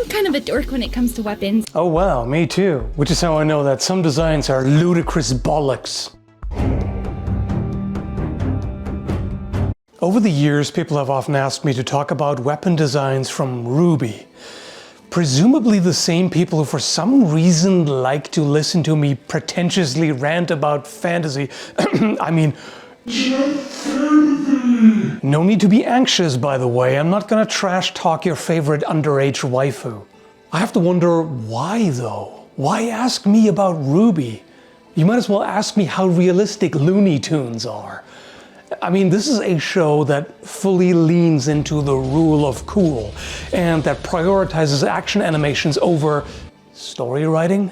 I'm kind of a dork when it comes to weapons. Oh wow, me too. Which is how I know that some designs are ludicrous bollocks. Over the years, people have often asked me to talk about weapon designs from RWBY. Presumably the same people who for some reason like to listen to me pretentiously rant about fantasy. I mean, no need to be anxious, by the way. I'm not gonna trash talk your favorite underage waifu. I have to wonder why though? Why ask me about RWBY? You might as well ask me how realistic Looney Tunes are. I mean, this is a show that fully leans into the rule of cool and that prioritizes action animations over story writing.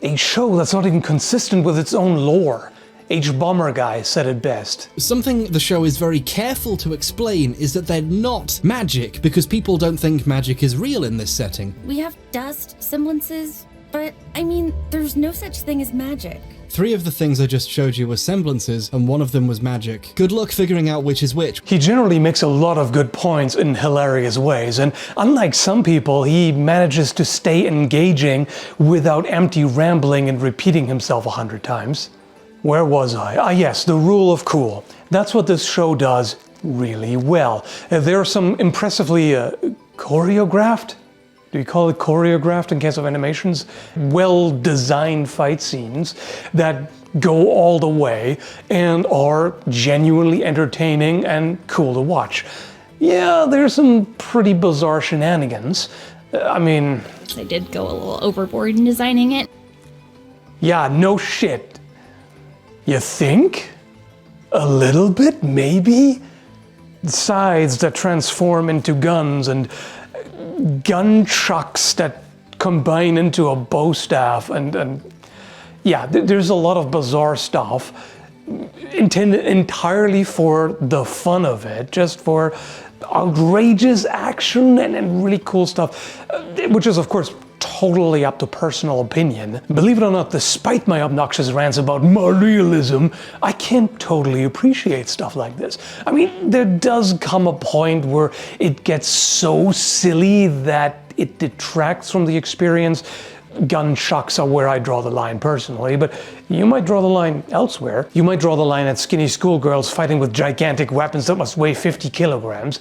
A show that's not even consistent with its own lore. H-Bomber Guy said it best. Something the show is very careful to explain is that they're not magic, because people don't think magic is real in this setting. We have dust, semblances, but I mean, there's no such thing as magic. 3 of the things I just showed you were semblances, and 1 of them was magic. Good luck figuring out which is which. He generally makes a lot of good points in hilarious ways, and unlike some people, he manages to stay engaging without empty rambling and repeating himself 100 times. Where was I? Ah yes, the rule of cool. That's what this show does really well. There are some impressively choreographed? Do you call it choreographed in case of animations? Well-designed fight scenes that go all the way and are genuinely entertaining and cool to watch. Yeah, there's some pretty bizarre shenanigans. I mean... I did go a little overboard in designing it. Yeah, no shit. You think? A little bit, maybe? Scythes that transform into guns and gunchucks that combine into a bow staff and yeah, there's a lot of bizarre stuff intended entirely for the fun of it, just for outrageous action and really cool stuff, which is of course totally up to personal opinion. Believe it or not, despite my obnoxious rants about my realism, I can't totally appreciate stuff like this. I mean, there does come a point where it gets so silly that it detracts from the experience. Gunchucks are where I draw the line personally, but you might draw the line elsewhere. You might draw the line at skinny schoolgirls fighting with gigantic weapons that must weigh 50 kilograms.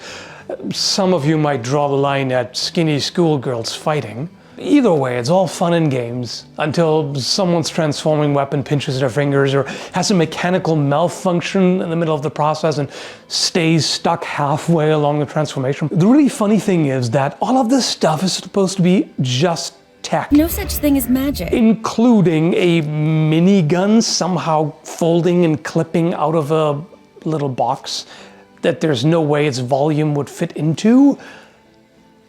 Some of you might draw the line at skinny schoolgirls fighting. Either way, it's all fun and games until someone's transforming weapon pinches their fingers or has a mechanical malfunction in the middle of the process and stays stuck halfway along the transformation. The really funny thing is that all of this stuff is supposed to be just tech. No such thing as magic. Including a minigun somehow folding and clipping out of a little box that there's no way its volume would fit into.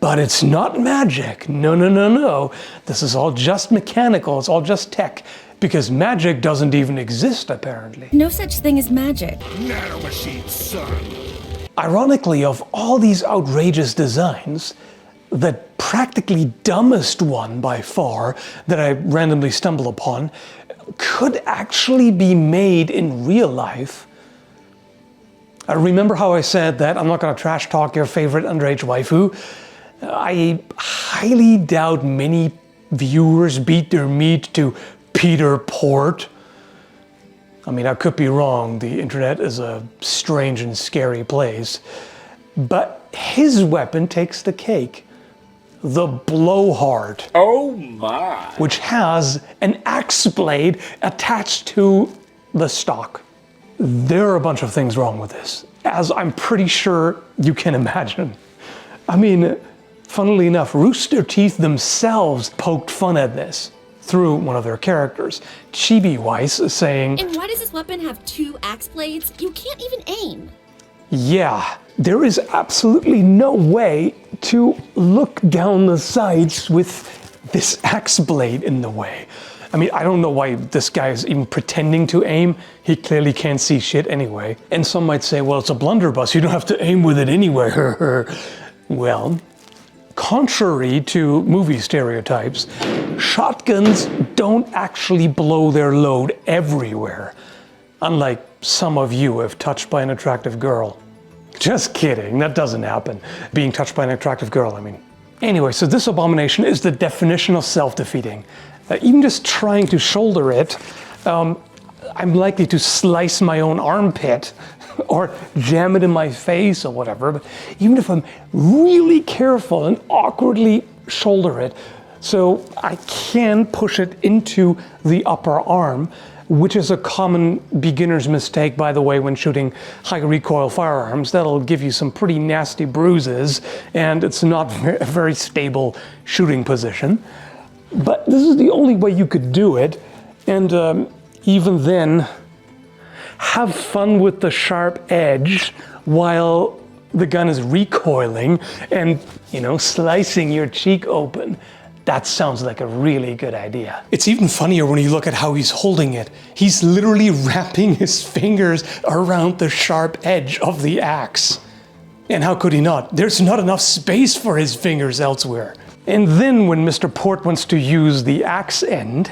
But it's not magic. No, no, no, no. This is all just mechanical. It's all just tech. Because magic doesn't even exist, apparently. No such thing as magic. Nanomachine, son. Ironically, of all these outrageous designs, the practically dumbest one by far that I randomly stumble upon could actually be made in real life. Remember how I said that I'm not going to trash talk your favorite underage waifu? I highly doubt many viewers beat their meat to Peter Port. I mean, I could be wrong. The internet is a strange and scary place. But his weapon takes the cake. The Blowhard. Oh my. Which has an axe blade attached to the stock. There are a bunch of things wrong with this, as I'm pretty sure you can imagine. I mean, funnily enough, Rooster Teeth themselves poked fun at this through one of their characters, Chibi Weiss, saying, And why does this weapon have 2 axe blades? You can't even aim. Yeah, there is absolutely no way to look down the sights with this axe blade in the way. I mean, I don't know why this guy is even pretending to aim. He clearly can't see shit anyway. And some might say, well, it's a blunderbuss. You don't have to aim with it anyway. Well, contrary to movie stereotypes, shotguns don't actually blow their load everywhere, unlike some of you if touched by an attractive girl. Just kidding, that doesn't happen. Being touched by an attractive girl, I mean, Anyway, so this abomination is the definition of self-defeating. Even just trying to shoulder it, I'm likely to slice my own armpit or jam it in my face or whatever. But even if I'm really careful and awkwardly shoulder it, so I can push it into the upper arm, which is a common beginner's mistake, by the way, when shooting high recoil firearms. That'll give you some pretty nasty bruises, and it's not a very stable shooting position. But this is the only way you could do it, and even then, have fun with the sharp edge while the gun is recoiling and, you know, slicing your cheek open. That sounds like a really good idea. It's even funnier when you look at how he's holding it. He's literally wrapping his fingers around the sharp edge of the axe. And how could he not? There's not enough space for his fingers elsewhere. And then when Mr. Port wants to use the axe end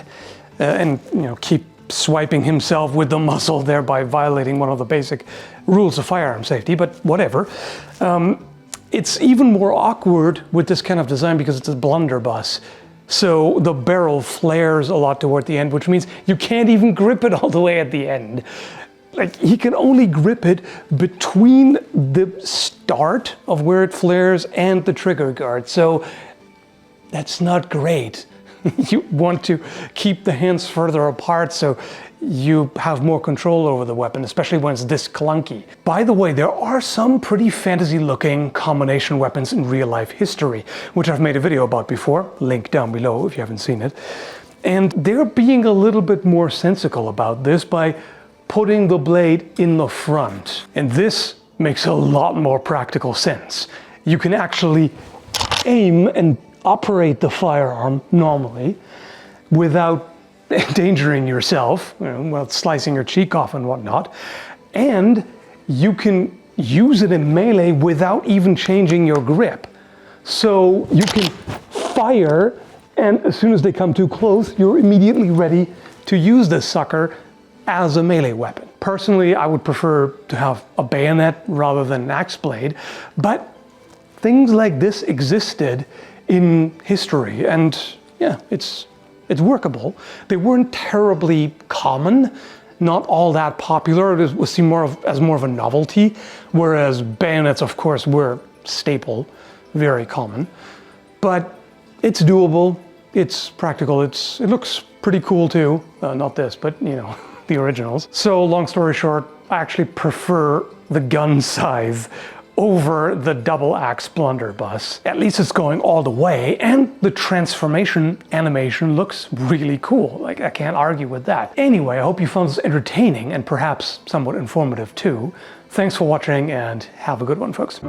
and, you know, keep swiping himself with the muzzle, thereby violating one of the basic rules of firearm safety, but whatever. It's even more awkward with this kind of design because it's a blunderbuss. So the barrel flares a lot toward the end, which means you can't even grip it all the way at the end. Like, he can only grip it between the start of where it flares and the trigger guard. So that's not great. You want to keep the hands further apart so you have more control over the weapon, especially when it's this clunky. By the way, there are some pretty fantasy-looking combination weapons in real-life history, which I've made a video about before, link down below if you haven't seen it. And they're being a little bit more sensical about this by putting the blade in the front. And this makes a lot more practical sense. You can actually aim and operate the firearm normally without endangering yourself, you know, while slicing your cheek off and whatnot. And you can use it in melee without even changing your grip. So you can fire, and as soon as they come too close, you're immediately ready to use this sucker as a melee weapon. Personally, I would prefer to have a bayonet rather than an axe blade, but things like this existed in history, and yeah, it's workable. They weren't terribly common, not all that popular. It was seen as more of a novelty, whereas bayonets, of course, were staple, very common. But it's doable, it's practical, it looks pretty cool too. Not this, but you know, the originals. So long story short, I actually prefer the GUNCHUCKS over the double axe blunderbuss. At least it's going all the way, and the transformation animation looks really cool. Like, I can't argue with that. Anyway, I hope you found this entertaining and perhaps somewhat informative too. Thanks for watching, and have a good one, folks.